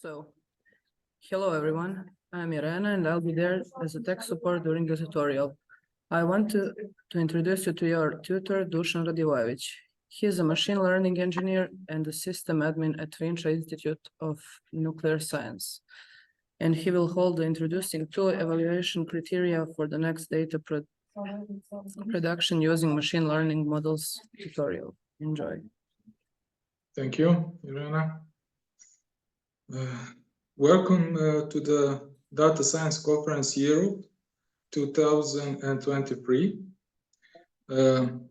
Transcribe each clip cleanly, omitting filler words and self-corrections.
So, hello everyone, I'm Irena and I'll be there as a tech support during the tutorial. I want to introduce you to your tutor, Dusan Radivojevic. He is a machine learning engineer and a system admin at Vinča Institute of Nuclear Science. And he will hold the introducing two evaluation criteria for the next data production using machine learning models tutorial. Enjoy. Thank you, Irena. Welcome to the Data Science Conference Europe 2023. In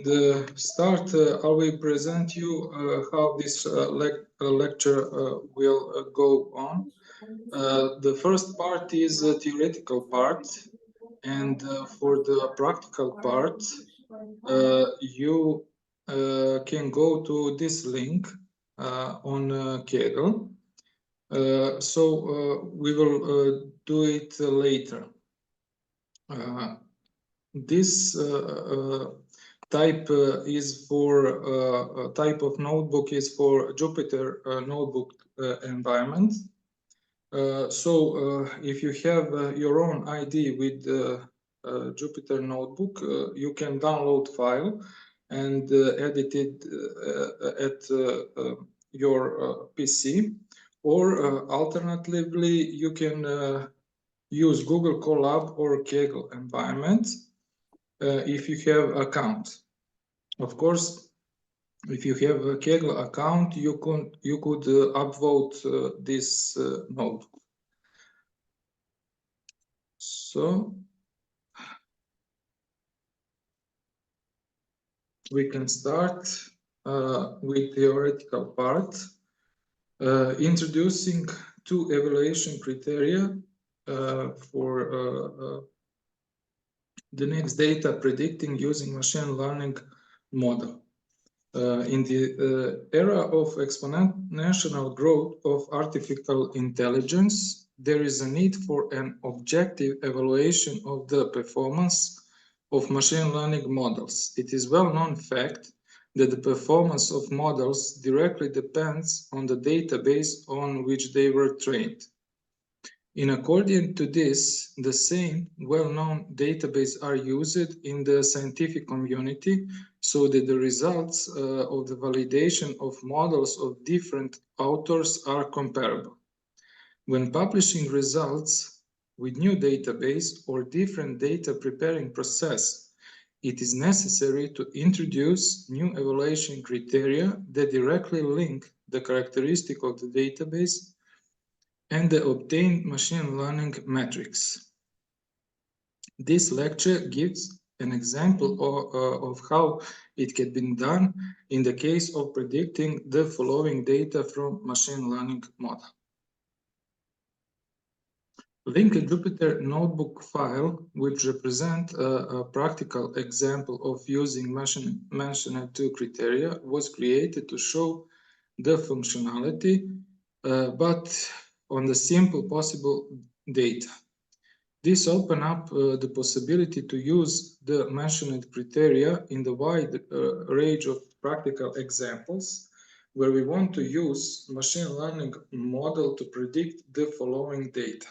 the start, I will present you how this lecture will go on. The first part is the theoretical part, and for the practical part, you can go to this link on Kaggle. So we will do it later. This type is for type of notebook is for Jupyter notebook environment. So if you have your own ID with Jupyter notebook, you can download file and edit it at your PC, or alternatively you can use Google Colab or Kaggle environment if you have account. Of course, if you have a Kaggle account, you could upvote this node. So we can start with theoretical part, introducing two evaluation criteria for the next data predicting using machine learning model. In the era of exponential growth of artificial intelligence, there is a need for an objective evaluation of the performance of machine learning models. It is well-known fact that the performance of models directly depends on the database on which they were trained. In accordance to this, the same well-known database are used in the scientific community so that the results of the validation of models of different authors are comparable. When publishing results with new database or different data preparing process, it is necessary to introduce new evaluation criteria that directly link the characteristic of the database and the obtained machine learning metrics. This lecture gives an example of how it can be done in the case of predicting the following data from machine learning model. Link a Jupyter notebook file which represent a practical example of using mentioned two criteria was created to show the functionality, but on the simple possible data. This opens up the possibility to use the mentioned criteria in the wide range of practical examples where we want to use machine learning model to predict the following data.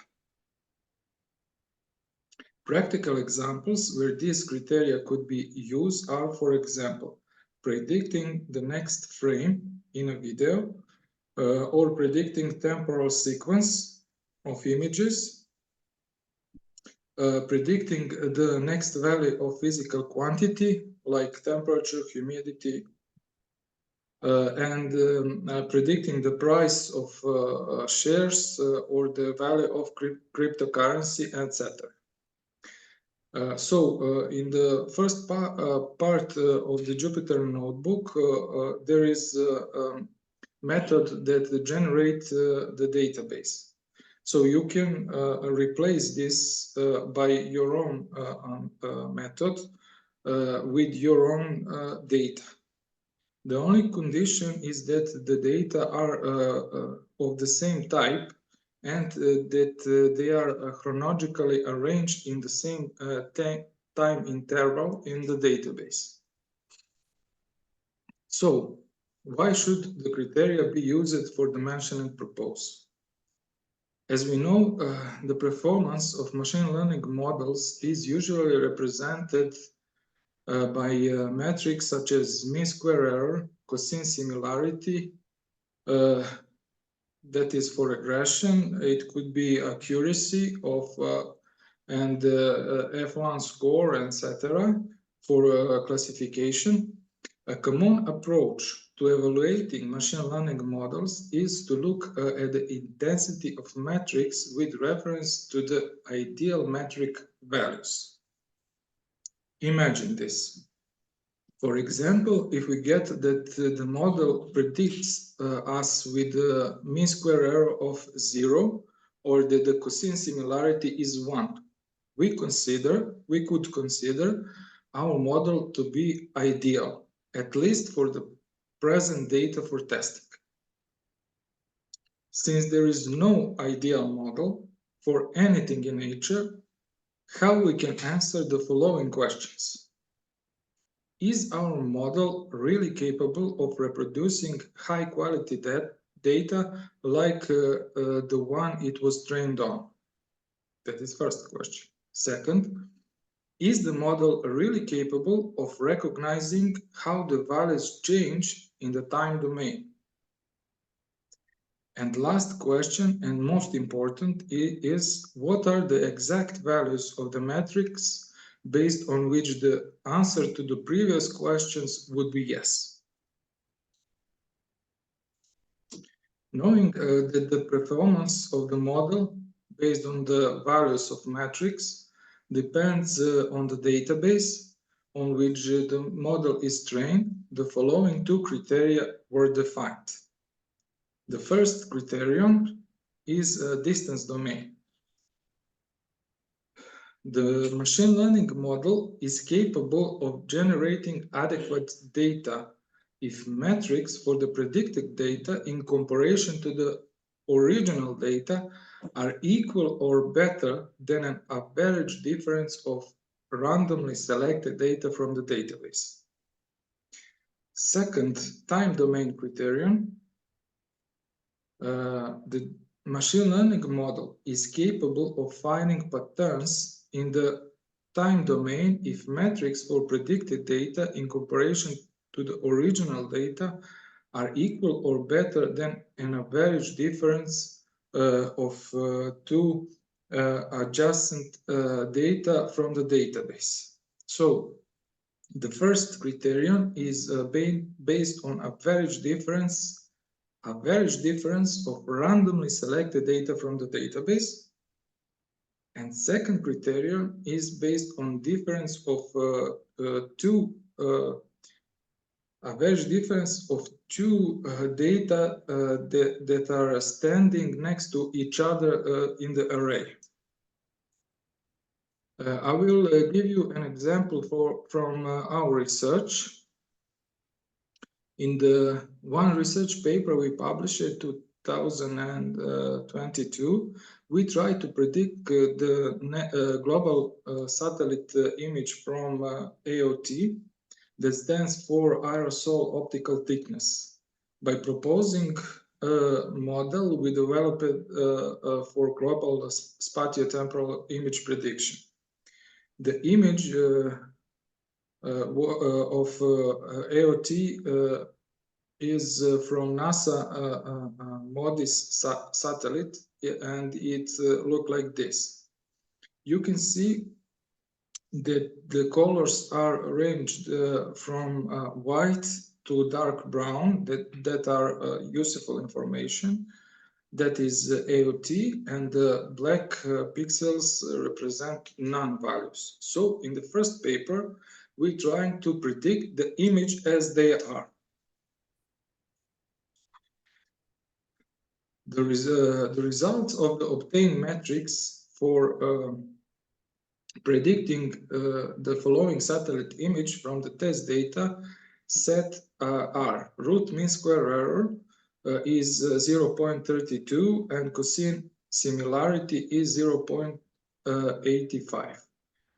Practical examples where these criteria could be used are, for example, predicting the next frame in a video, or predicting temporal sequence of images, predicting the next value of physical quantity like temperature, humidity, and predicting the price of shares or the value of cryptocurrency, etc. So in the first part of the Jupyter notebook, there is method that generates the database. So you can replace this by your own method with your own data. The only condition is that the data are of the same type and that they are chronologically arranged in the same time interval in the database. So Why should the criteria be used for the mentioned proposal? As we know, the performance of machine learning models is usually represented by metrics such as mean square error, cosine similarity, that is for regression. It could be accuracy of and F1 score, etc. for classification. A common approach to evaluating machine learning models is to look at the intensity of metrics with reference to the ideal metric values. Imagine this. For example, if we get that the model predicts us with a mean square error of 0 or that the cosine similarity is 1, we could consider our model to be ideal, at least for the present data for testing. Since there is no ideal model for anything in nature, how we can answer the following questions? Is our model really capable of reproducing high quality data like the one it was trained on? That is first question. Second, is the model really capable of recognizing how the values change in the time domain? And last question, and most important, is what are the exact values of the metrics based on which the answer to the previous questions would be yes. Knowing that the performance of the model based on the values of metrics depends on the database on which the model is trained, the following two criteria were defined. The first criterion is distance domain. The machine learning model is capable of generating adequate data if metrics for the predicted data in comparison to the original data are equal or better than an average difference of randomly selected data from the database. Second, time domain criterion. The machine learning model is capable of finding patterns in the time domain if metrics for predicted data in comparison to the original data are equal or better than an average difference of two adjacent data from the database. So the first criterion is based on average difference of randomly selected data from the database. And second criterion is based on difference of average difference of two data that are standing next to each other in the array. I will give you an example from our research. In the one research paper we published in 2022, we tried to predict the global satellite image from AOT, that stands for aerosol optical thickness, by proposing a model we developed for global spatiotemporal image prediction. The image of AOT is from NASA MODIS satellite, and it looked like this. You can see that the colors are arranged from white to dark brown, that are useful information. That is AOT, and the black pixels represent non-values. So in the first paper, we're trying to predict the image as they are. The results of the obtained metrics for predicting the following satellite image from the test data set are: root mean square error is 0.32 and cosine similarity is 0.85.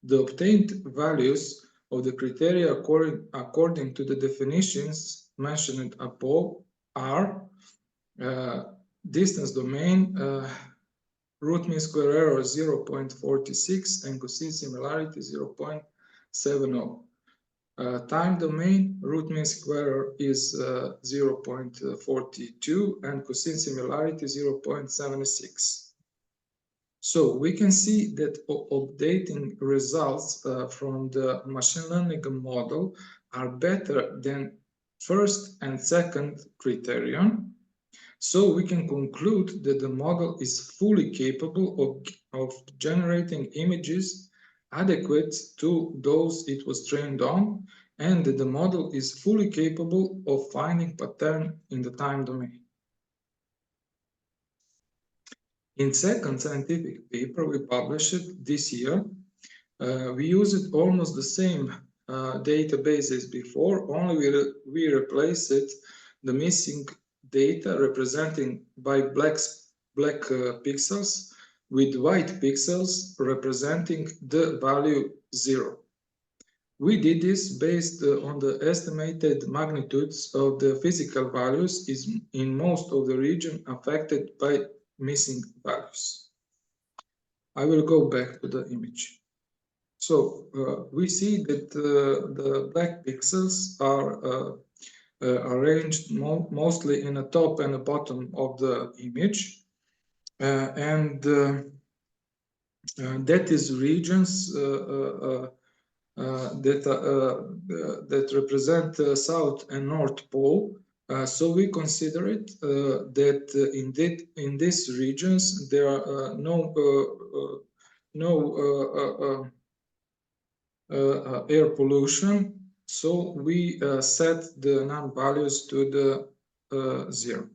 The obtained values of the criteria according to the definitions mentioned above are distance domain, root mean square error 0.46 and cosine similarity 0.70. Time domain, root mean square error is 0.42 and cosine similarity 0.76. So we can see that updating results from the machine learning model are better than first and second criterion. So we can conclude that the model is fully capable of generating images adequate to those it was trained on, and that the model is fully capable of finding pattern in the time domain. In second scientific paper we published this year, we used almost the same database as before, only we replaced the missing data representing by black pixels with white pixels representing the value 0. We did this based on the estimated magnitudes of the physical values in most of the region affected by missing values. I will go back to the image. So we see that the black pixels are arranged mostly in the top and the bottom of the image, and that is regions that represent South and North Pole. So we consider it that in these regions there are no air pollution, so we set the non-values to the 0.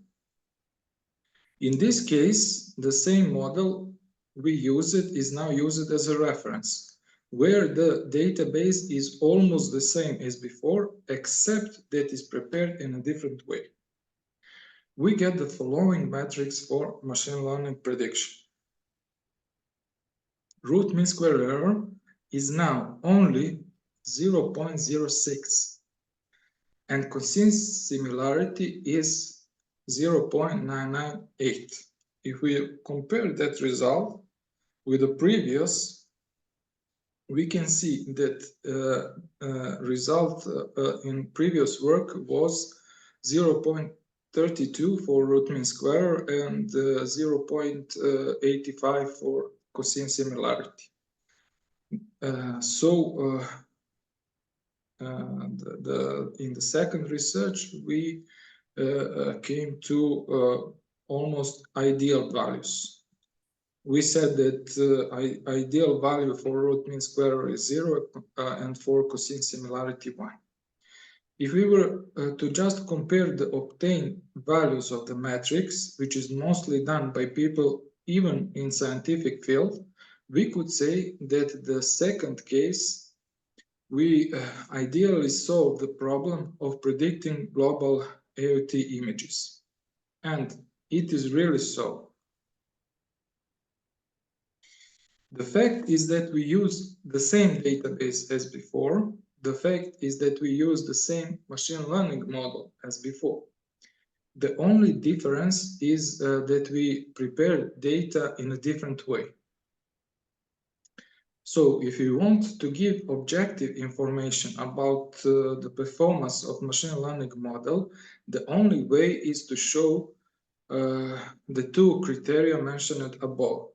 In this case, the same model we used is now used as a reference, where the database is almost the same as before, except that is prepared in a different way. We get the following metrics for machine learning prediction. Root mean square error is now only 0.06 and cosine similarity is 0.998. If we compare that result with the previous, we can see that result in previous work was 0.32 for root mean square and 0.85 for cosine similarity. In the second research, we came to almost ideal values. We said that ideal value for root mean square is 0 and for cosine similarity 1. If we were to just compare the obtained values of the matrix, which is mostly done by people even in scientific field, we could say that the second case, we ideally solve the problem of predicting global AOT images. And it is really so. The fact is that we use the same database as before. The fact is that we use the same machine learning model as before. The only difference is that we prepare data in a different way. So if you want to give objective information about the performance of machine learning model, the only way is to show the two criteria mentioned above,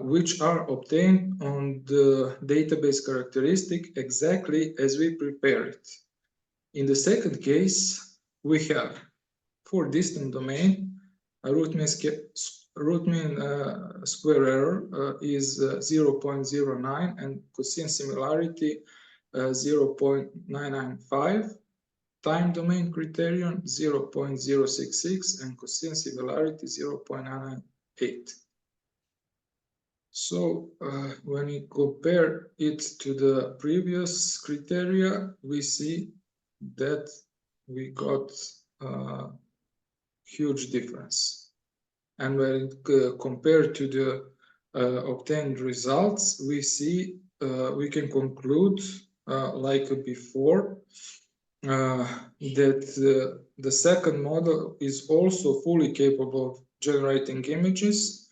which are obtained on the database characteristic exactly as we prepare it. In the second case, we have for distant domain, a root mean square error is 0.09 and cosine similarity 0.995. Time domain criterion 0.066 and cosine similarity 0.998. So when we compare it to the previous criteria, we see that we got a huge difference. And when compared to the obtained results, we see we can conclude like before that the second model is also fully capable of generating images,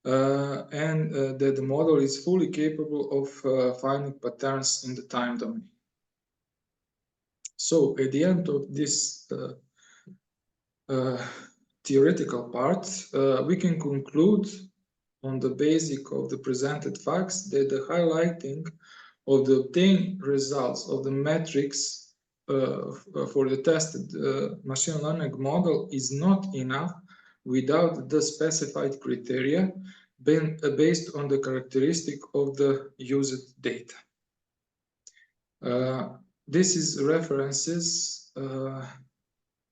and that the model is fully capable of finding patterns in the time domain. So at the end of this theoretical part, we can conclude on the basis of the presented facts that the highlighting of the obtained results of the metrics for the tested machine learning model is not enough without the specified criteria based on the characteristic of the used data. This is references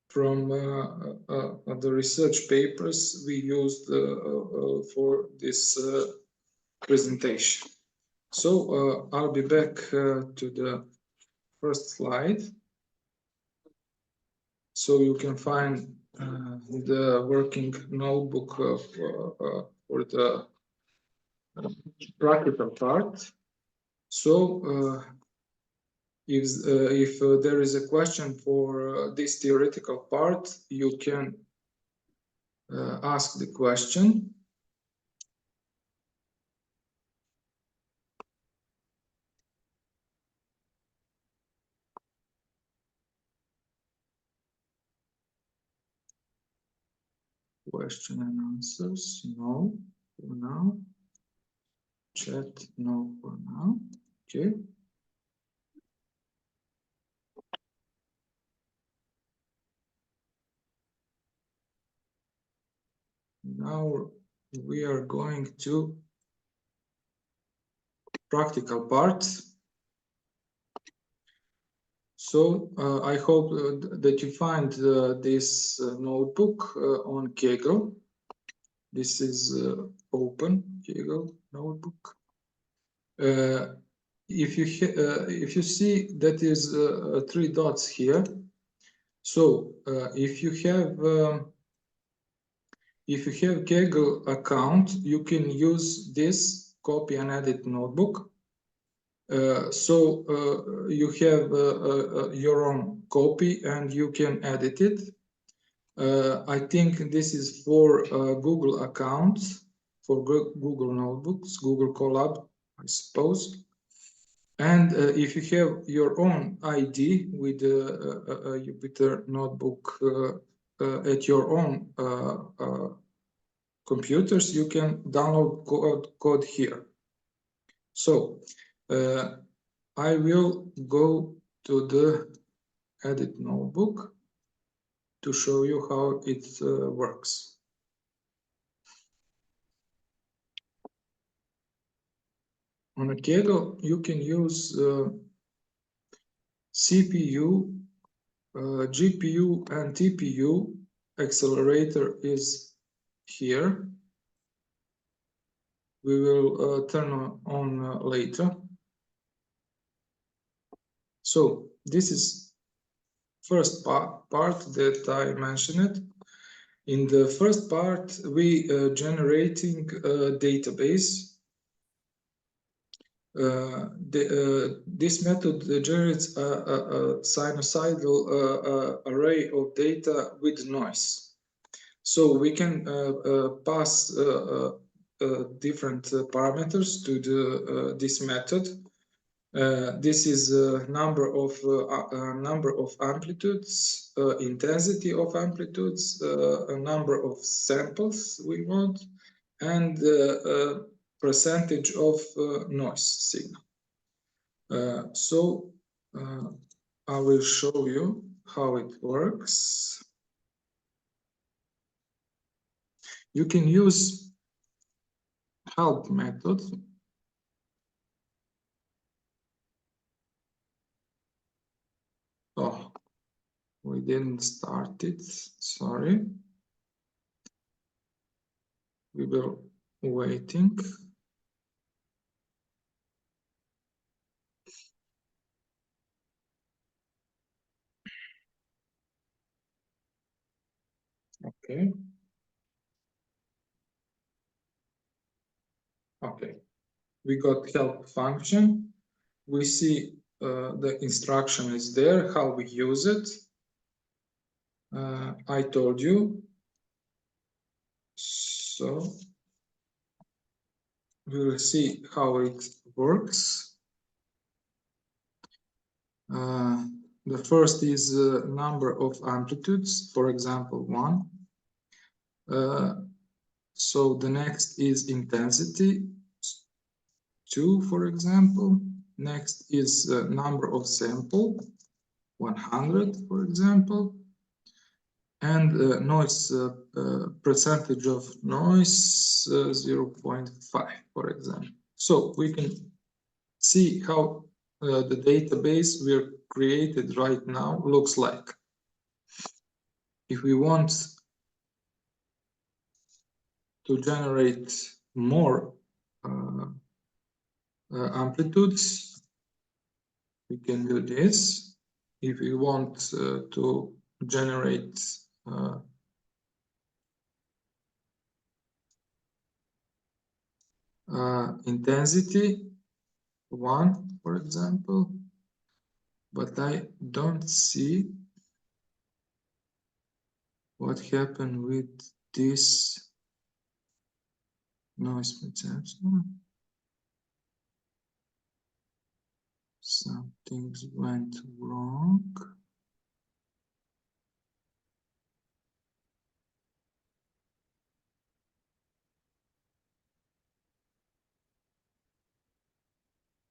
from the research papers we used for this presentation. So I'll be back to the first slide. So you can find the working notebook for the practical part. So if there is a question for this theoretical part, you can ask the question. Question and answers, no for now. Chat, no for now. Okay. Now we are going to practical parts. So I hope that you find this notebook on Kaggle. This is open Kaggle notebook. If you see that is 3 dots here. So if you have Kaggle account, you can use this copy and edit notebook. So you have your own copy and you can edit it. I think this is for Google accounts, for Google notebooks, Google Colab, I suppose. And if you have your own ID with a Jupyter notebook at your own computers, you can download code here. So I will go to the edit notebook to show you how it works. On a Kaggle, you can use CPU, GPU, and TPU. Accelerator is here. We will turn on later. So this is first part that I mentioned. In the first part, we generating a database. This method generates a sinusoidal array of data with noise. So we can pass different parameters to this method. This is a number of amplitudes, intensity of amplitudes, a number of samples we want, and percentage of noise signal. So I will show you how it works. You can use help method. Oh, we didn't start it, sorry. We were waiting. Okay. Okay. We got help function. We see the instruction is there, how we use it. I told you. So we will see how it works. The first is number of amplitudes, for example, 1. So the next is intensity, 2, for example. Next is number of sample, 100, for example. And noise, percentage of noise, 0.5, for example. So we can see how the database we're created right now looks like. If we want to generate more amplitudes, we can do this. If we want to generate intensity, 1, for example, but I don't see what happened with this noise perception. Some things went wrong.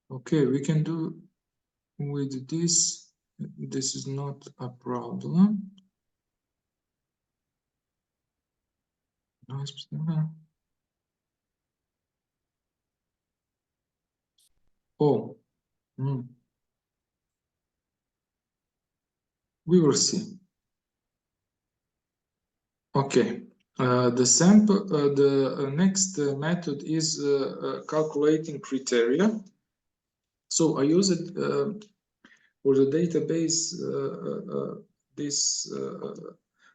Okay, we can do with this. This is not a problem. Noise perception. Oh, we will see. Okay, the sample. The next method is calculating criteria. So I use it for the database. This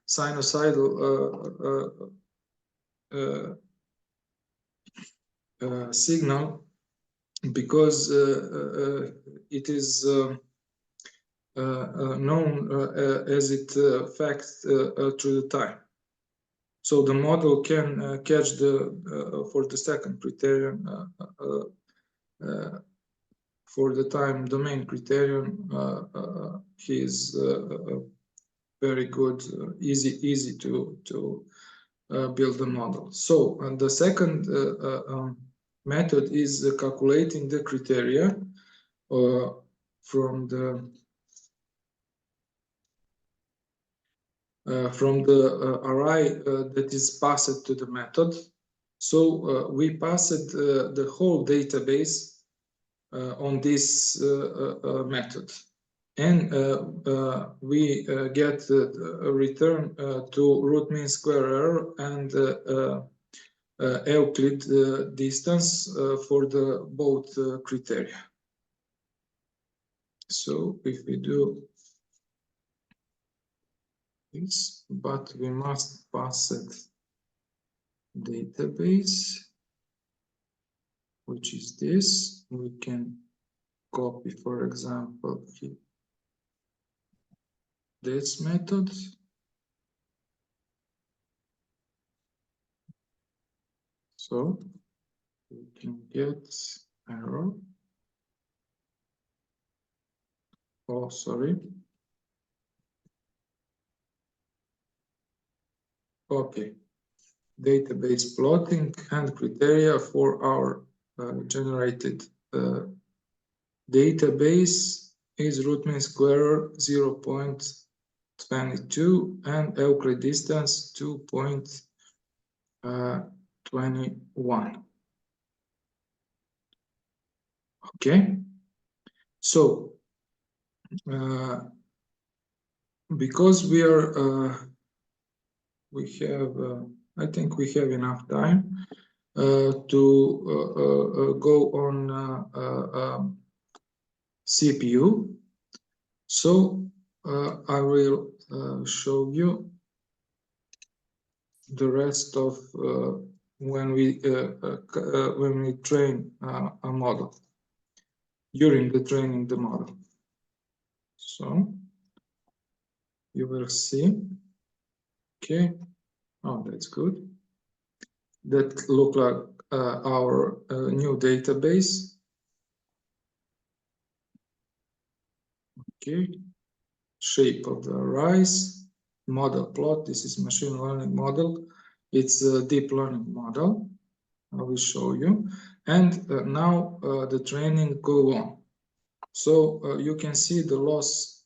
sinusoidal signal, because it is known as it affects through the time. So the model can catch the for the second criterion for the time domain criterion. He is very good, easy to build the model. So the second method is calculating the criteria from the array that is passed to the method. So we passed the whole database on this method, and we get a return to root mean square error and Euclid distance for the both criteria. So if we do this, but we must pass it database, which is this. We can copy, for example, this method. So we can get error. Oh, sorry. Okay. Database plotting and criteria for our generated database is root mean square 0.22 and Euclid distance 2.21. Okay, so because we are I think we have enough time to go on CPU. So I will show you the rest of when we train a model, during the training the model. So you will see. Okay. Oh, that's good. That look like our new database. Okay. Shape of the rise, model plot. This is machine learning model. It's a deep learning model. I will show you. And now the training go on. So you can see the loss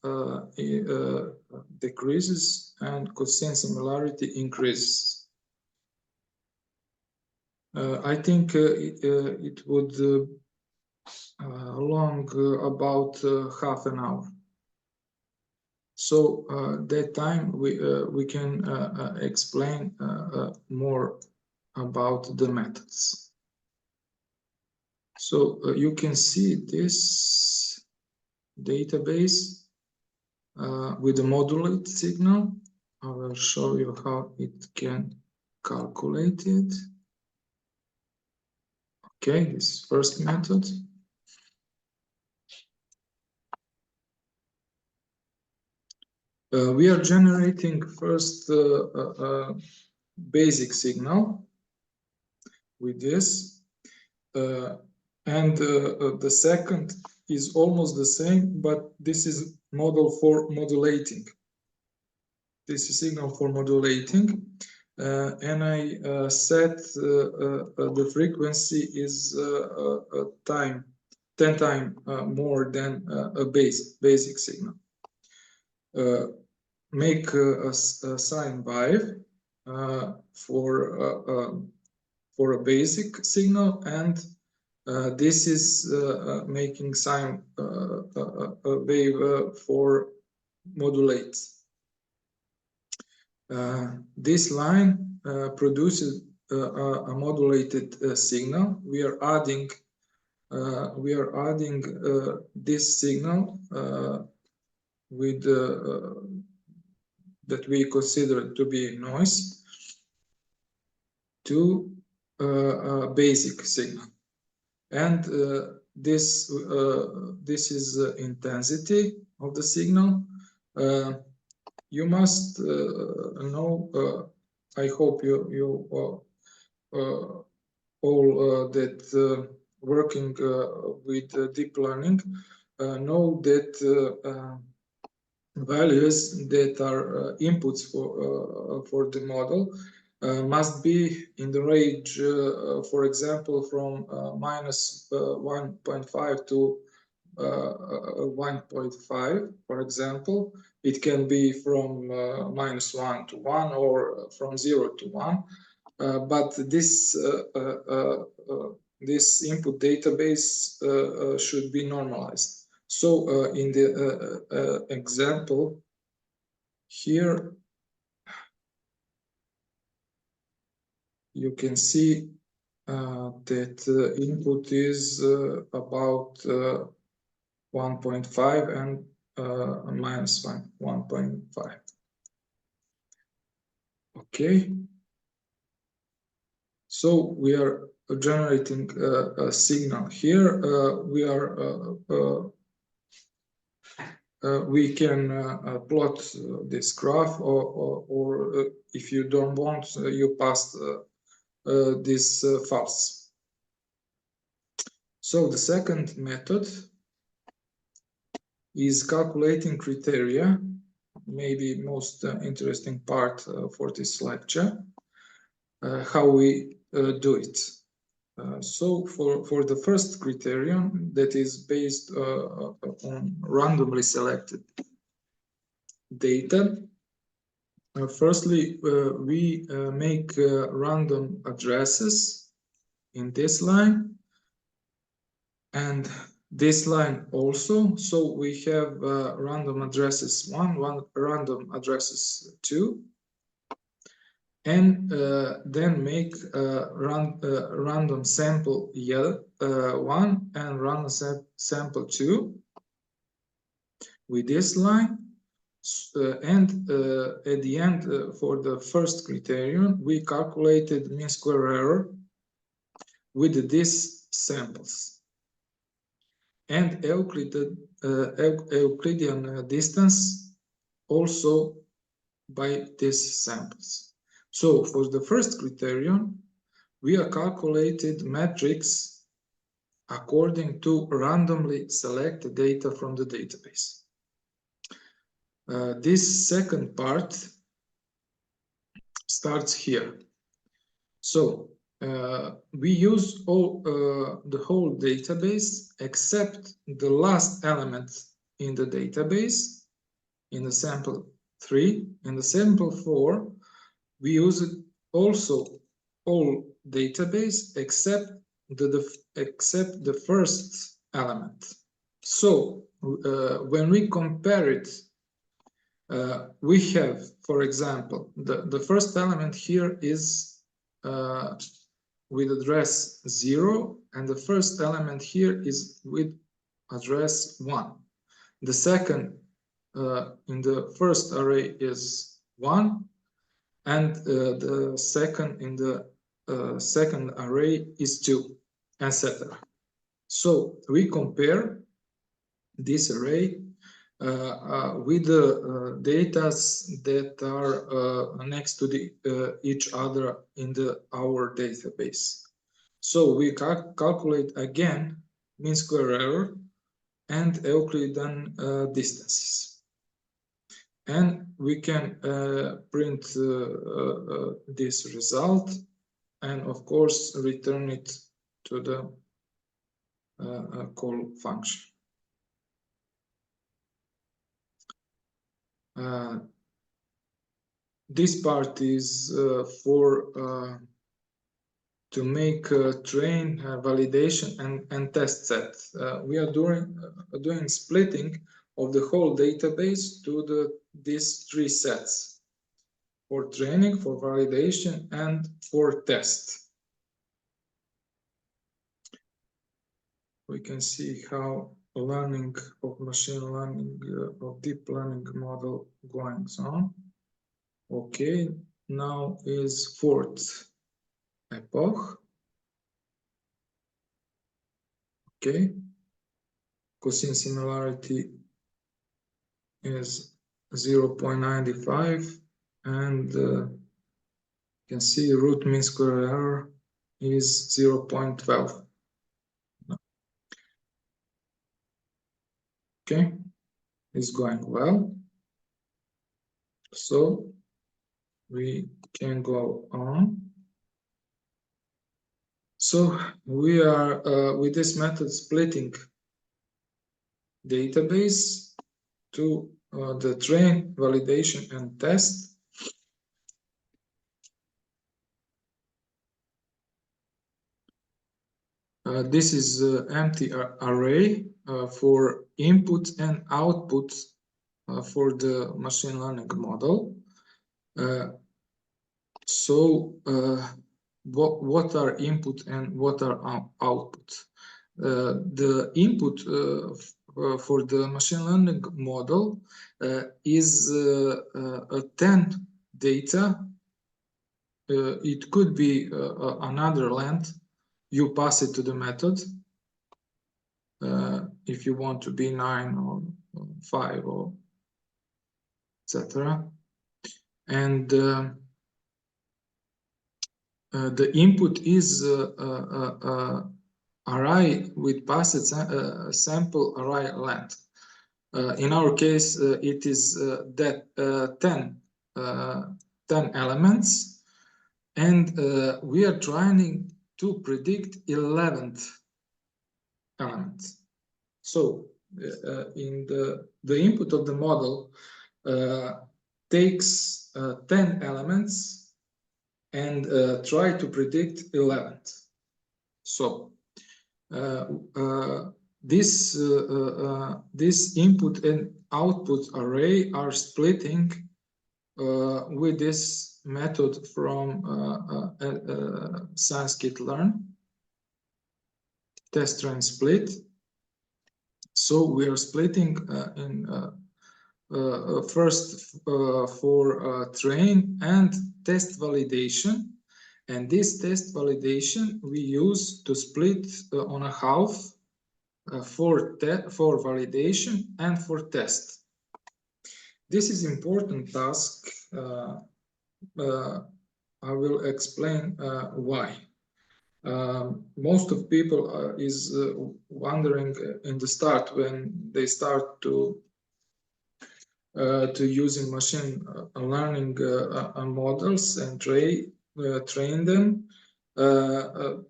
decreases and cosine similarity increases. I think it would long about half an hour. So that time we can explain more about the methods. So you can see this database with a modulated signal. I will show you how it can calculate it. Okay, this first method. We are generating first basic signal with this, and the second is almost the same, but this is model for modulating. This is signal for modulating, and I set the frequency is 10 times more than a basic signal. Make a sine wave for a basic signal, and this is making sine wave for modulate. This line produces a modulated signal. We are adding this signal with that we consider to be noise to a basic signal, and this is intensity of the signal. You must know. I hope you all that working with deep learning know that values that are inputs for the model must be in the range, for example, from minus 1.5 to 1.5, for example. It can be from minus 1 to 1 or from 0 to 1. But this this input database should be normalized. So in the example here, you can see that input is about 1.5 and minus 1.5. Okay. So we are generating a signal here. We can plot this graph, or if you don't want, you pass this false. So the second method is calculating criteria, maybe most interesting part for this lecture, how we do it. So for the first criterion, that is based on randomly selected data, firstly we make random addresses in this line and this line also. So we have random addresses 1, random addresses 2, and then make random sample 1 and random sample 2 with this line. And at the end, for the first criterion, we calculated mean square error with these samples. and Euclidean distance also by these samples. So for the first criterion, we have calculated metrics according to randomly selected data from the database. This second part starts here. So we use the whole database except the last element in the database in the sample 3. In the sample 4, we use it also all database except the first element. So when we compare it, we have, for example, the first element here is with address 0, and the first element here is with address 1. The second in the first array is 1, and the second in the second array is 2, etc. So we compare this array with the data that are next to each other in our database. So we calculate again mean square error and Euclidean distances. And we can print this result and of course return it to the call function. This part is for to make train validation and test set. We are doing splitting of the whole database to these 3 sets: for training, for validation, and for test. We can see how learning of machine learning of deep learning model going on. Okay, now is 4th epoch. Okay, cosine similarity is 0.95, and you can see root mean square error is 0.12. Okay, it's going well. So we can go on. So we are with this method splitting database to the train, validation, and test. This is an empty array for input and output for the machine learning model. What are input and what are output? The input for the machine learning model is a 10 data. It could be another length. You pass it to the method if you want to be 9 or 5 or etc. And the input is array with passed sample array length. In our case, it is that 10 elements, and we are trying to predict 11th element. So in the input of the model takes 10 elements and try to predict 11th. So this input and output array are splitting with this method from scikit-learn, test train split. So we are splitting in first for train and test validation, and this test validation we use to split on a half for validation and for test. This is important task. I will explain why. Most of people is wondering in the start when they start to using machine learning models and train them.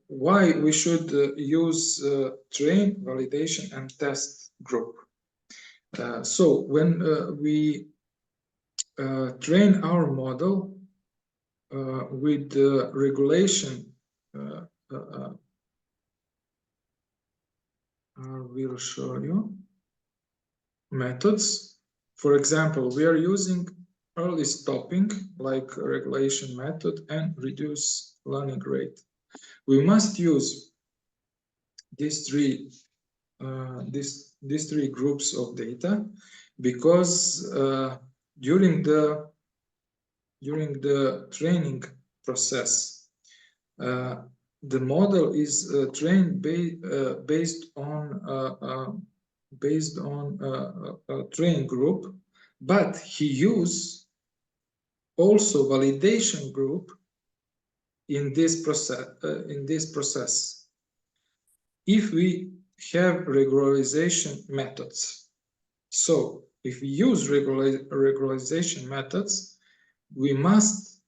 Why we should use train, validation, and test group. So when we train our model with the regulation, I will show you methods. For example, we are using early stopping like regulation method and reduce learning rate. We must use these three groups of data because during the training process, the model is trained based on a train group, but he use also validation group in this process. If we have regularization methods, so if we use regularization methods, we must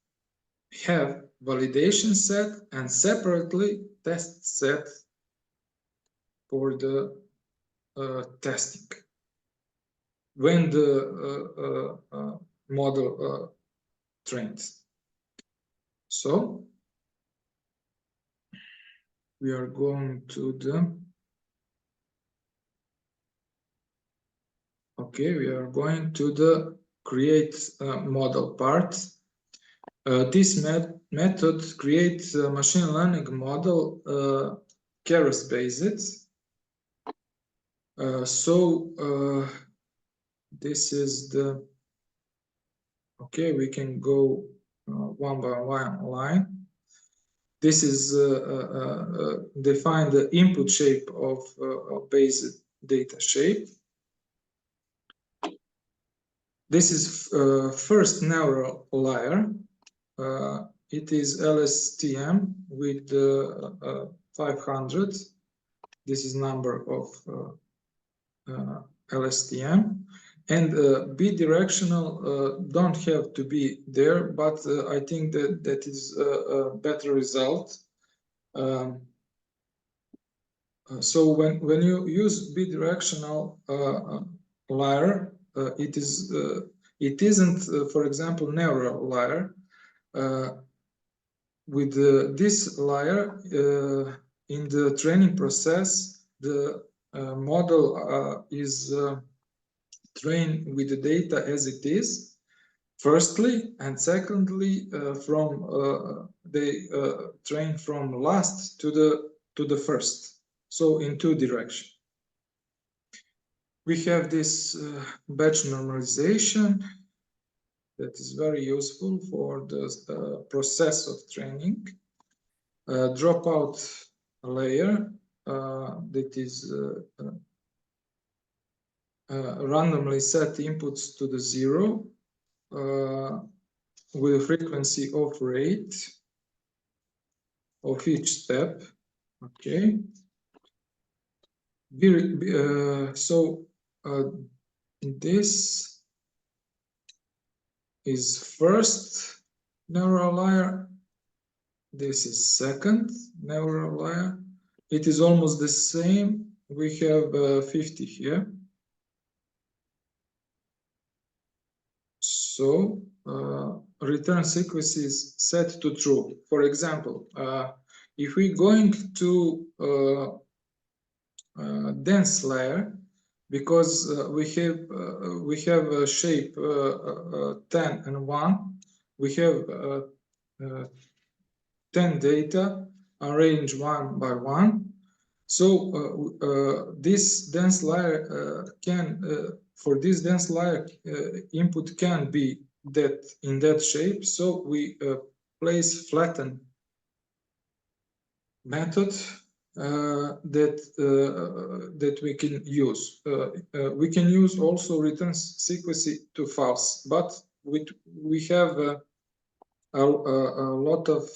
have validation set and separately test set for the testing when the model trains. So we are going to the we are going to the create model part. This method creates a machine learning model keras based. This is the we can go one by one line. This is define the input shape of base data shape. This is first neural layer. It is LSTM with 500. This is number of LSTM. And bidirectional don't have to be there, but I think that is a better result. So when you use bidirectional layer, it isn't, for example, neural layer. With this layer in the training process, the model is trained with the data as it is, firstly, and secondly, they train from last to the first, so in two directions. We have this batch normalization that is very useful for the process of training. Dropout layer that is randomly set inputs to the 0 with a frequency of rate of each step. This is first neural layer. This is second neural layer. It is almost the same. We have 50 here. So return sequence is set to true. For example, if we're going to dense layer, because we have a shape 10 and 1, we have 10 data arranged one by one. So this dense layer for this dense layer input can be that in that shape. So we place flatten method that we can use. We can use also return sequence to false, but we have a lot of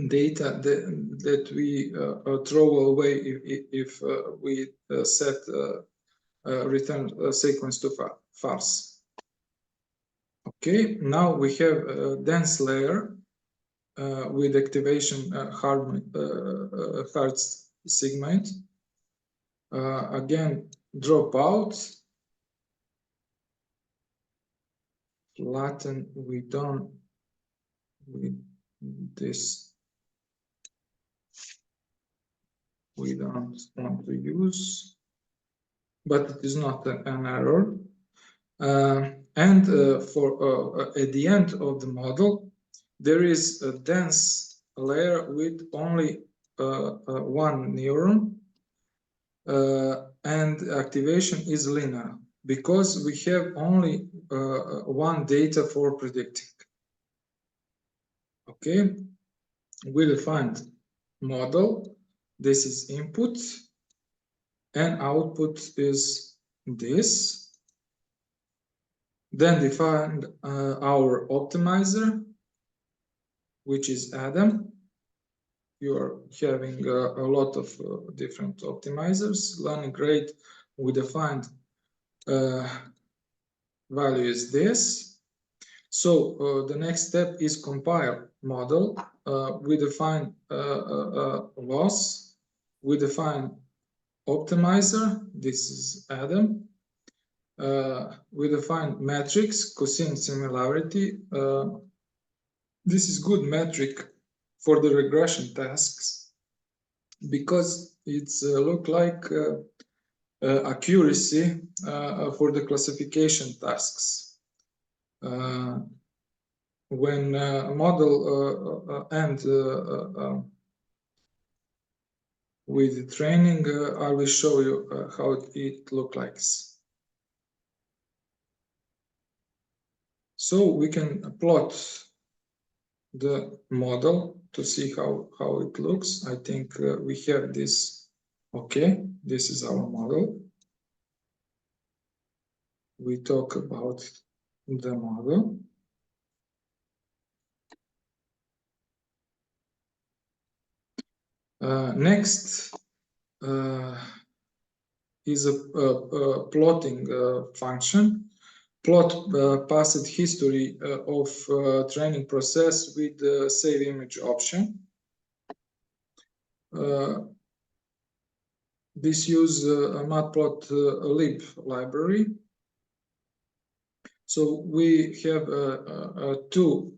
data that we throw away if we set return sequence to false. Okay, now we have a dense layer with activation hard segment. Again, dropout, flatten, we don't with this. We don't want to use, but it is not an error. And for at the end of the model, there is a dense layer with only one neuron, and activation is linear because we have only one data for predicting. Okay, we defined model. This is input, and output is this. Then defined our optimizer, which is Adam. You are having a lot of different optimizers. Learning rate, we defined value is this. So the next step is compile model. We define loss. We define optimizer. This is Adam. We define matrix, cosine similarity. This is good metric for the regression tasks because it's look like accuracy for the classification tasks. When model end with training, I will show you how it looks like. So we can plot the model to see how it looks. I think we have this. Okay, this is our model. We talk about the model. Next is a plotting function. Plot past history of training process with the save image option. This use a matplotlib library. So we have two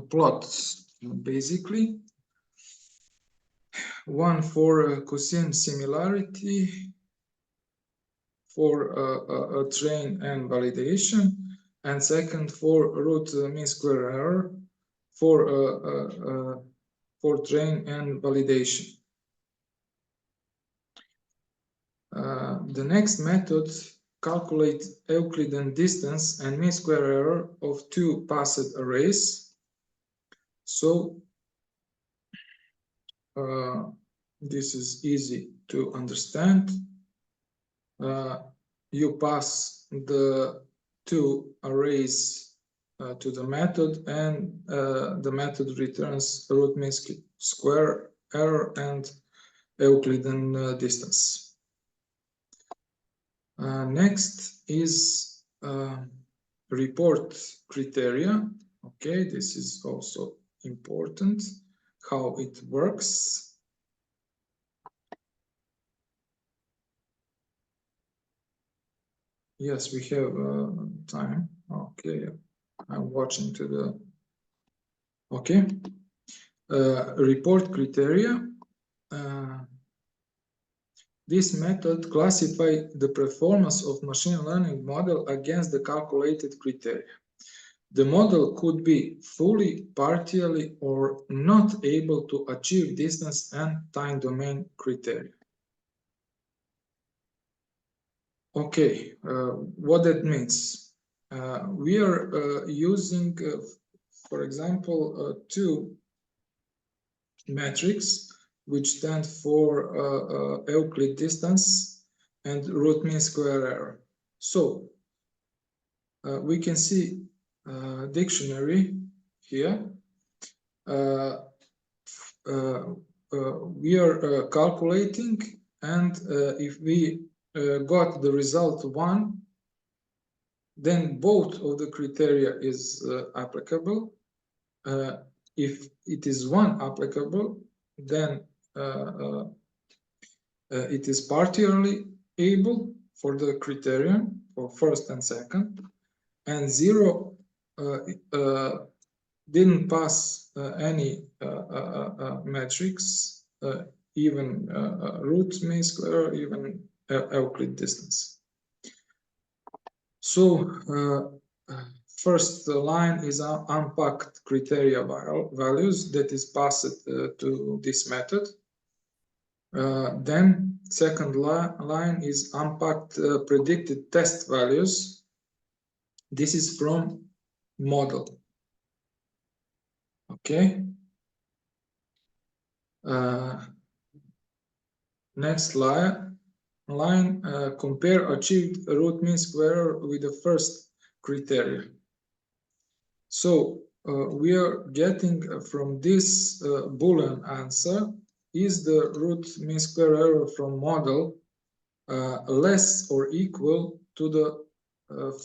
plots basically. One for cosine similarity, for train and validation, and second for root mean square error for train and validation. The next method calculate Euclidean distance and mean square error of two passed arrays. So this is easy to understand. You pass the two arrays to the method, and the method returns root mean square error and Euclidean distance. Next is report criteria. Okay, this is also important, how it works. Yes, we have time. Okay, I'm watching to the. Okay, report criteria. This method classifies the performance of machine learning model against the calculated criteria. The model could be fully, partially, or not able to achieve distance and time domain criteria. Okay, what that means? We are using, for example, two metrics which stand for Euclid distance and root mean square error. So we can see dictionary here. We are calculating, and if we got the result 1, then both of the criteria is applicable. If it is 1 applicable, then it is partially able for the criterion for first and second, and 0 didn't pass any metrics, even root mean square, even Euclid distance. So first line is unpacked criteria values that is passed to this method. Then second line is unpacked predicted test values. This is from model. Okay. Next line compare achieved root mean square with the first criteria. So we are getting from this Boolean answer, is the root mean square error from model less or equal to the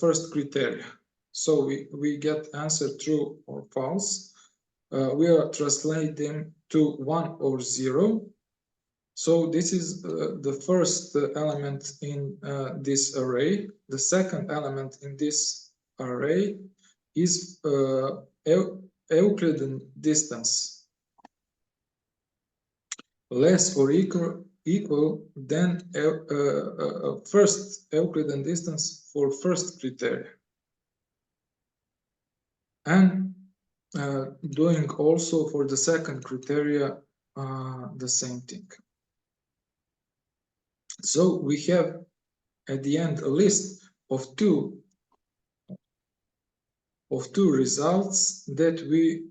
first criteria. So we get answer true or false. We are translating to 1 or 0. So this is the first element in this array. The second element in this array is Euclidean distance less or equal than first Euclidean distance for first criteria, and doing also for the second criteria the same thing. So we have at the end a list of two results that we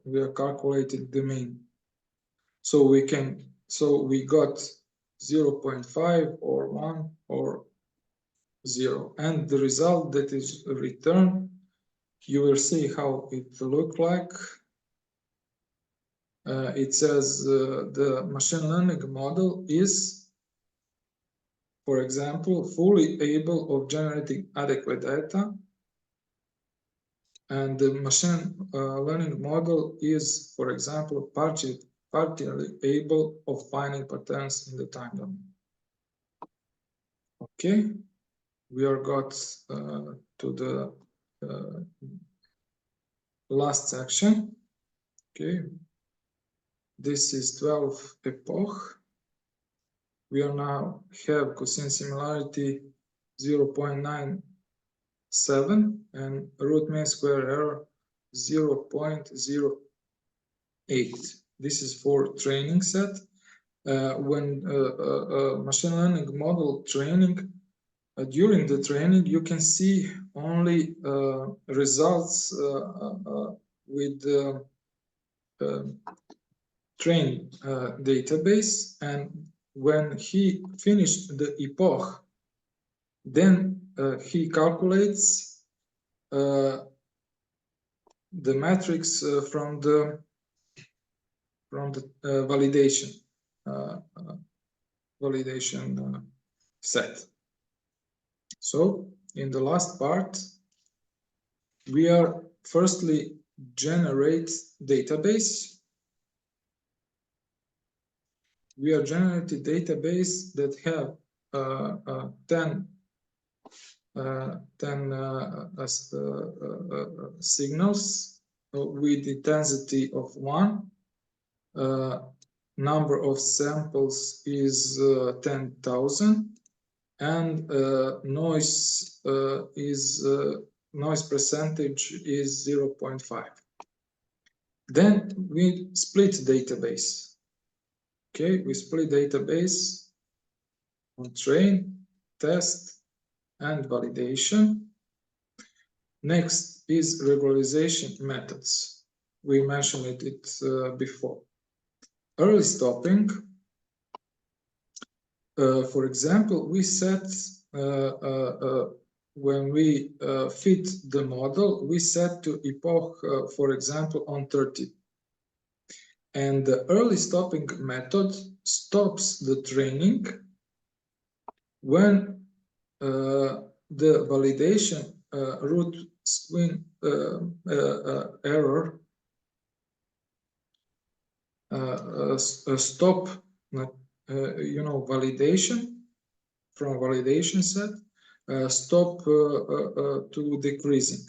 we are calculating the mean. So we got 0.5 or 1 or 0, and the result that is returned, you will see how it look like. It says the machine learning model is, for example, fully able of generating adequate data, and the machine learning model is, for example, partially able of finding patterns in the time domain. Okay, we are got to the last section. Okay, this is 12 epoch. We are now have cosine similarity 0.97 and root mean square error 0.08. This is for training set. When machine learning model training, during the training, you can see only results with the train database, and when he finished the epoch, then he calculates the matrix from the validation set. So in the last part, we are firstly generate database. We are generating database that have 10 signals with intensity of 1. Number of samples is 10,000, and noise percentage is 0.5. Then we split database. Okay, we split database on train, test, and validation. Next is regularization methods. We mentioned it before. Early stopping. For example, we set when we fit the model, we set to epoch, for example, on 30. And the early stopping method stops the training when the validation root squeen error stop validation from validation set stop to decreasing.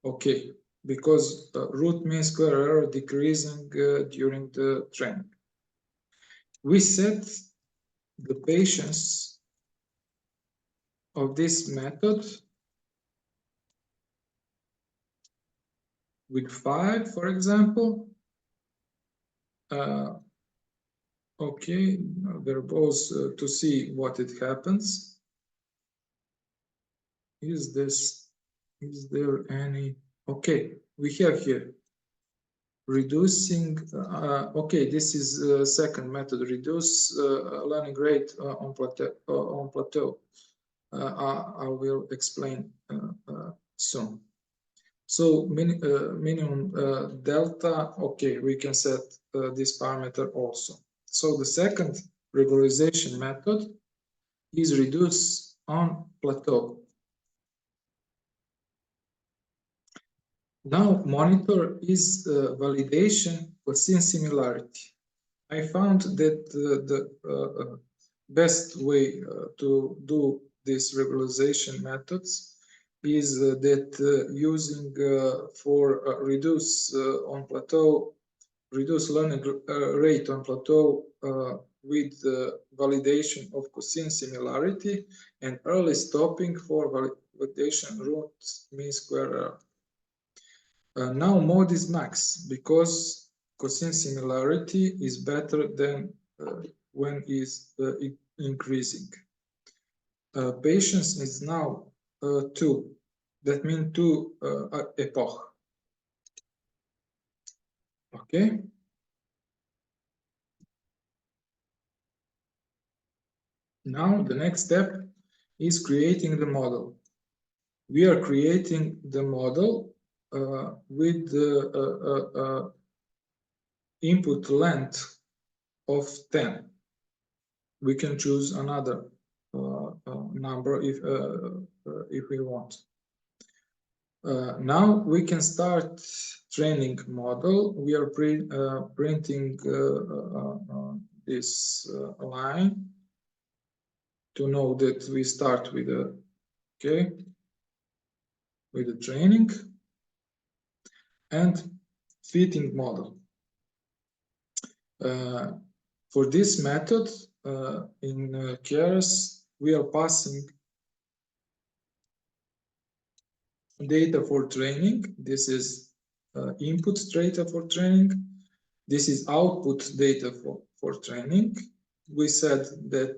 Okay, because root mean square error decreasing during the training. We set the patience of this method with 5, for example. Okay, verbose to see what it happens. Is there any? Okay, we have here reducing. Okay, this is second method. Reduce learning rate on plateau. I will explain soon. So minimum delta. Okay, we can set this parameter also. So the second regularization method is reduce on plateau. Now monitor is validation Gaussian similarity. I found that the best way to do these regularization methods is that using for reduce on plateau, reduce learning rate on plateau with validation of Gaussian similarity and early stopping for validation root mean square error. Now mode is max because Gaussian similarity is better than when is increasing. Patience is now 2. That means 2 epoch. Okay. Now the next step is creating the model. We are creating the model with the input length of 10. We can choose another number if we want. Now we can start training model. We are printing this line to know that we start with a with the training and fitting model. For this method in Keras, we are passing data for training. This is input data for training. This is output data for training. We said that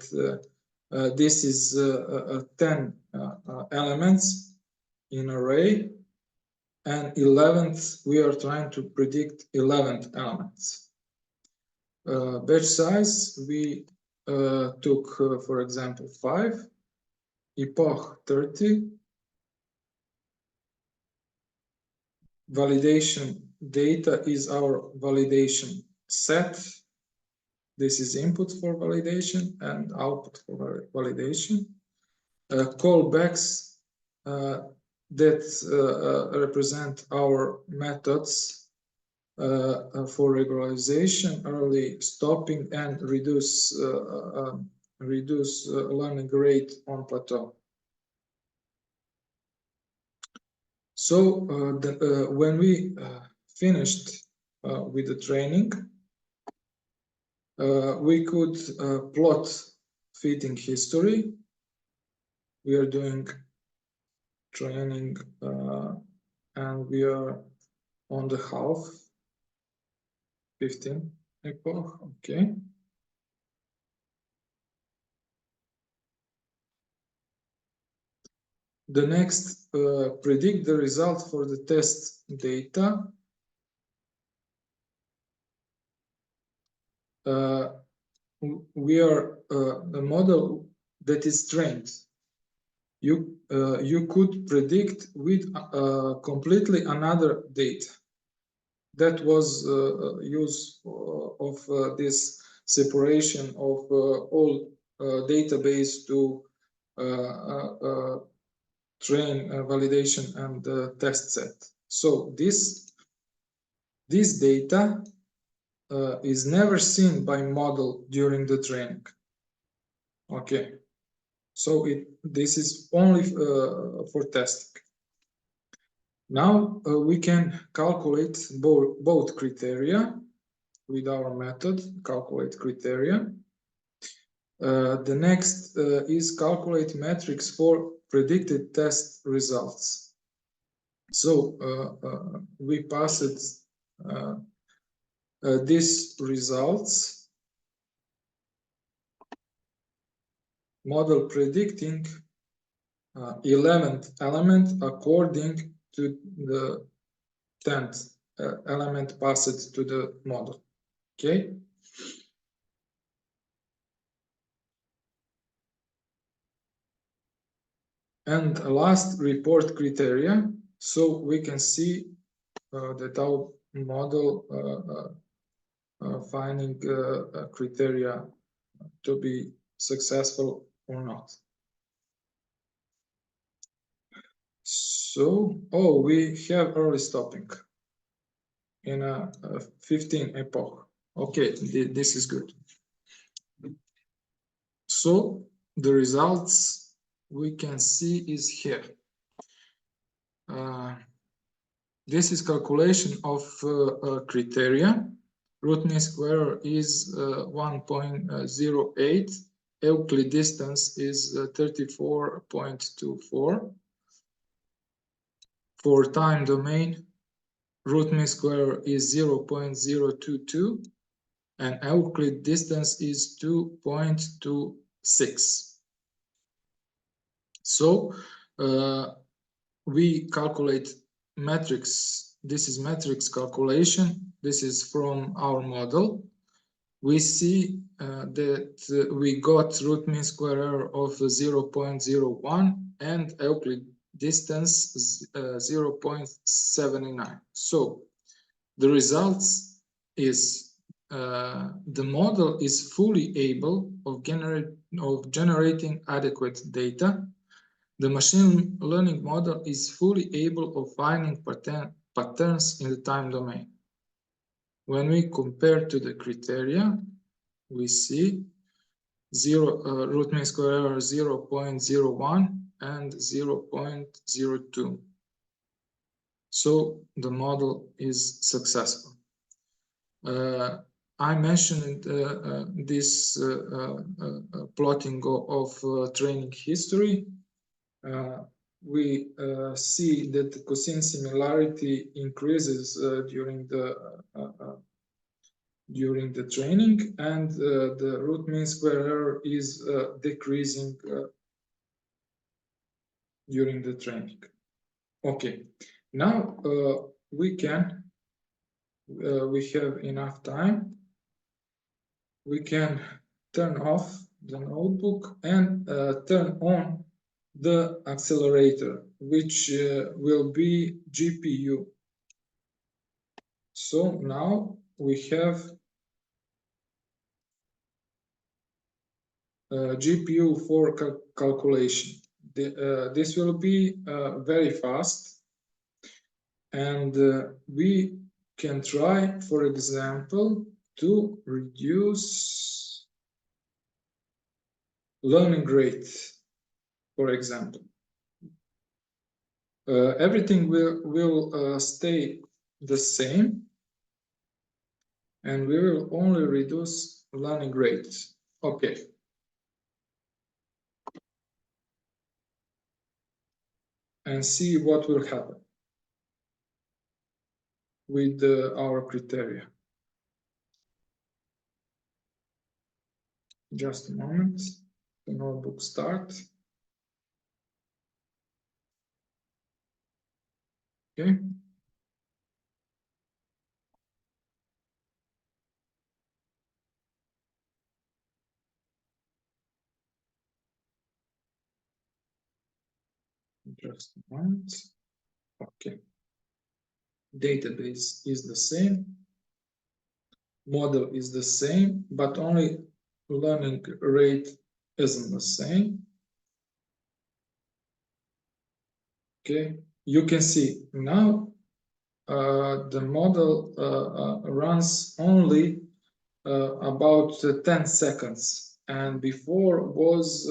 this is 10 elements in array, and 11th we are trying to predict 11th elements. Batch size we took for example 5, epoch 30, validation data is our validation set. This is input for validation and output for validation. Callbacks that represent our methods for regularization, early stopping, and reduce learning rate on plateau. So when we finished with the training, we could plot fitting history. We are doing training and we are on the half 15 epoch. Okay. The next, predict the result for the test data. We are a model that is trained. You could predict with completely another data. That was use of this separation of all database to train validation and test set. So this data is never seen by model during the training. Okay, so this is only for testing. Now we can calculate both criteria with our method, calculate criteria. The next is calculate metrics for predicted test results. So we passed these results, model predicting 11th element according to the 10th element passed to the model. Okay. And last, report criteria. So we can see that our model finding criteria to be successful or not. So, we have early stopping in a 15 epoch. Okay, this is good. So the results we can see is here. This is calculation of criteria. Root mean square is 1.08. Euclid distance is 34.24. For time domain, root mean square is 0.022 and Euclid distance is 2.26. So we calculate metrics. This is metrics calculation. This is from our model. We see that we got root mean square error of 0.01 and Euclid distance 0.79. So the results is the model is fully able of generating adequate data. The machine learning model is fully able of finding patterns in the time domain. When we compare to the criteria, we see root mean square error 0.01 and 0.02. So the model is successful. I mentioned this plotting of training history. We see that the cosine similarity increases during the training, and the root mean square error is decreasing during the training. Okay, now we have enough time. We can turn off the notebook and turn on the accelerator, which will be GPU. So now we have GPU for calculation. This will be very fast, and we can try, for example, to reduce learning rate, for example. Everything will stay the same, and we will only reduce learning rate. Okay. And see what will happen with our criteria. Just a moment. The notebook start. Okay. Just a moment. Okay. Database is the same. Model is the same, but only learning rate isn't the same. Okay, you can see now the model runs only about 10 seconds, and before was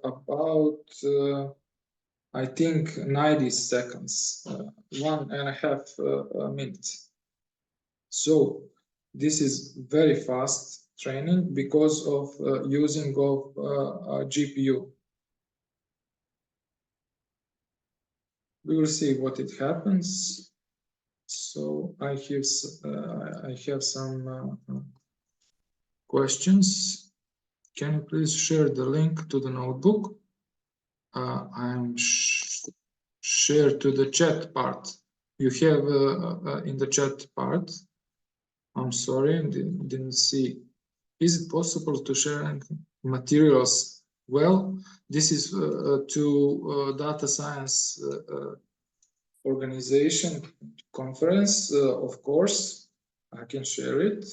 about I think 90 seconds, 1.5 minutes. So this is very fast training because of using of GPU. We will see what it happens. So I have some questions. Can you please share the link to the notebook? I'm share to the chat part. You have in the chat part. I'm sorry, didn't see. Is it possible to share materials? Well, this is to data science organization conference, of course, I can share it.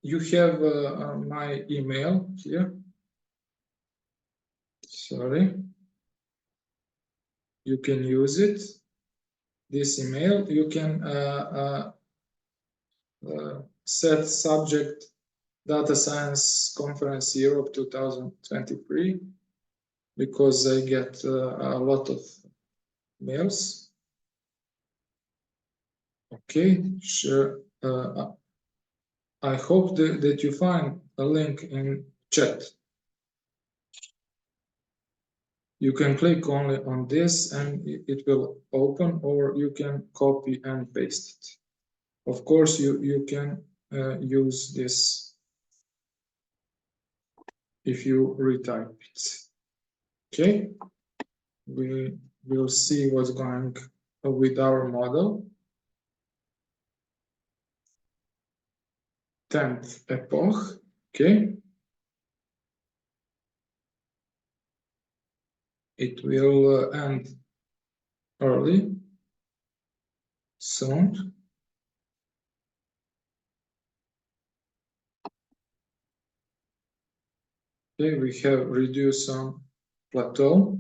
You have my email here. Sorry. You can use it. This email, you can set subject Data Science Conference Europe 2023, because I get a lot of mails. Okay, sure. I hope that you find a link in chat. You can click only on this and it will open, or you can copy and paste it. Of course, you can use this if you retype it. Okay, we will see what's going with our model. 10th epoch, okay. It will end early, soon. Okay, we have reduced some plateau.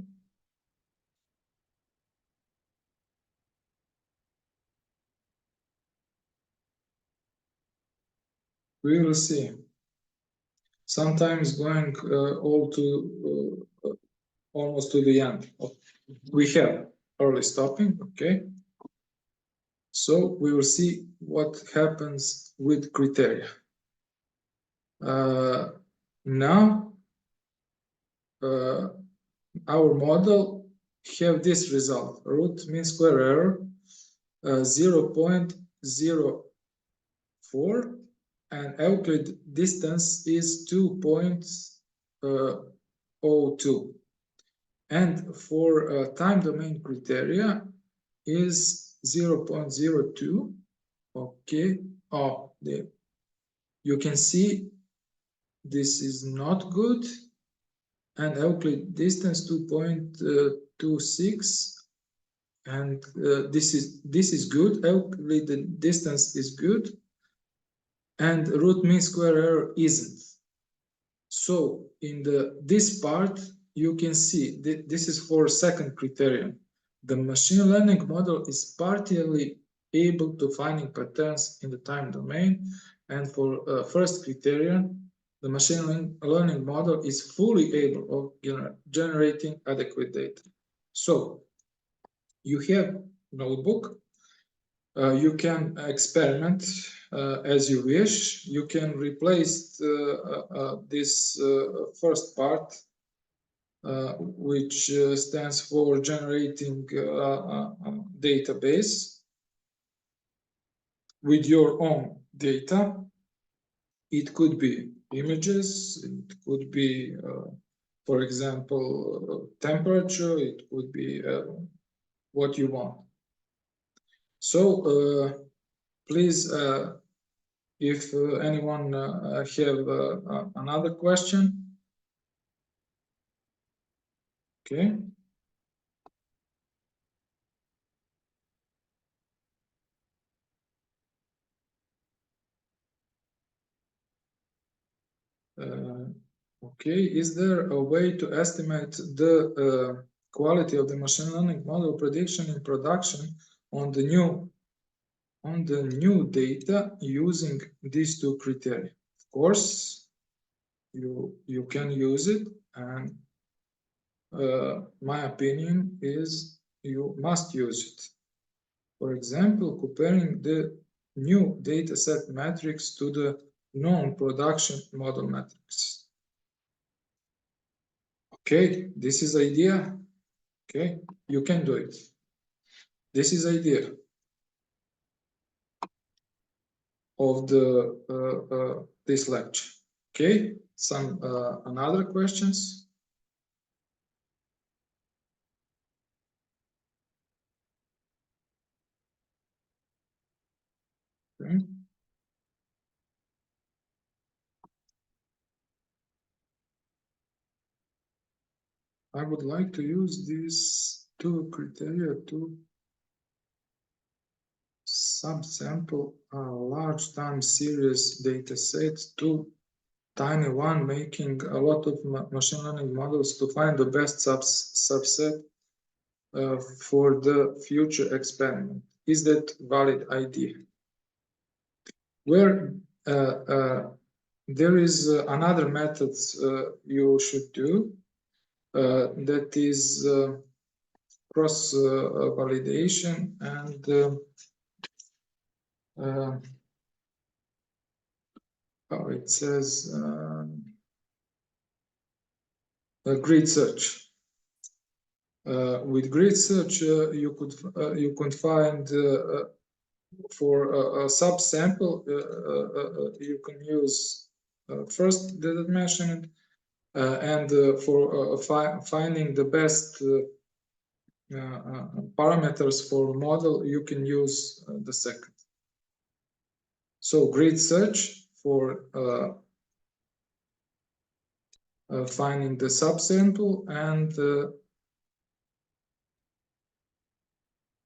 We will see. Sometimes going all to almost to the end. We have early stopping, okay. So we will see what happens with criteria. Now our model have this result: root mean square error 0.04, and Euclid distance is 2.02, and for time domain criteria is 0.02. Okay. You can see this is not good, and Euclid distance 2.26, and this is good. Euclid distance is good, and root mean square error isn't. So in this part, you can see this is for second criterion. The machine learning model is partially able to finding patterns in the time domain, and for first criterion, the machine learning model is fully able of generating adequate data. So you have notebook. You can experiment as you wish. You can replace this first part, which stands for generating database, with your own data. It could be images, it could be, for example, temperature, it could be what you want. So please, if anyone have another question. Okay. Okay, is there a way to estimate the quality of the machine learning model prediction in production on the new data using these two criteria? Of course, you can use it, and my opinion is you must use it. For example, comparing the new dataset metrics to the known production model metrics. Okay, this is idea. Okay, you can do it. This is idea of the this lecture. Okay, some another questions. Okay. I would like to use these two criteria to subsample a large time series data sets to tiny one, making a lot of machine learning models to find the best subset for the future experiment. Is that valid idea? Where there is another method you should do, that is cross validation and how it says grid search. With grid search, you could find for a subsample, you can use first data measurement, and for finding the best parameters for model, you can use the second. So grid search for finding the subsample, and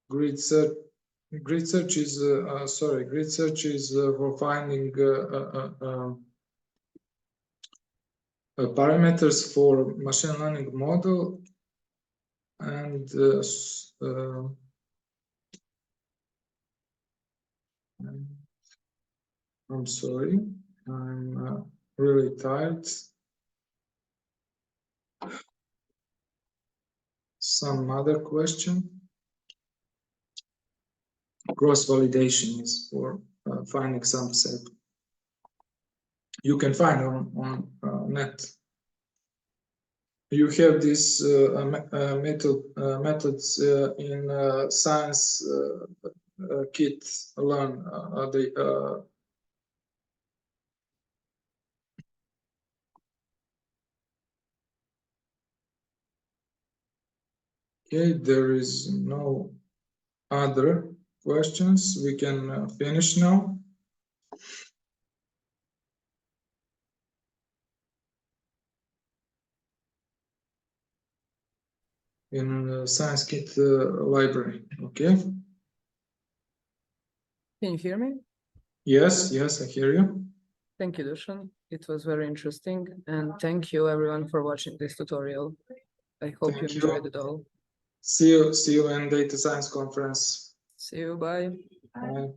grid search is for finding parameters for machine learning model, and I'm sorry, I'm really tired. Some other question. Cross validation is for finding some set. You can find on net. You have these methods in science kit learn. Okay, there is no other questions. We can finish now. In Science Kit library, okay? Can you hear me? Yes, I hear you. Thank you, Dusan. It was very interesting, and thank you everyone for watching this tutorial. I hope you enjoyed it all. See you in data science conference. See you, bye. Bye.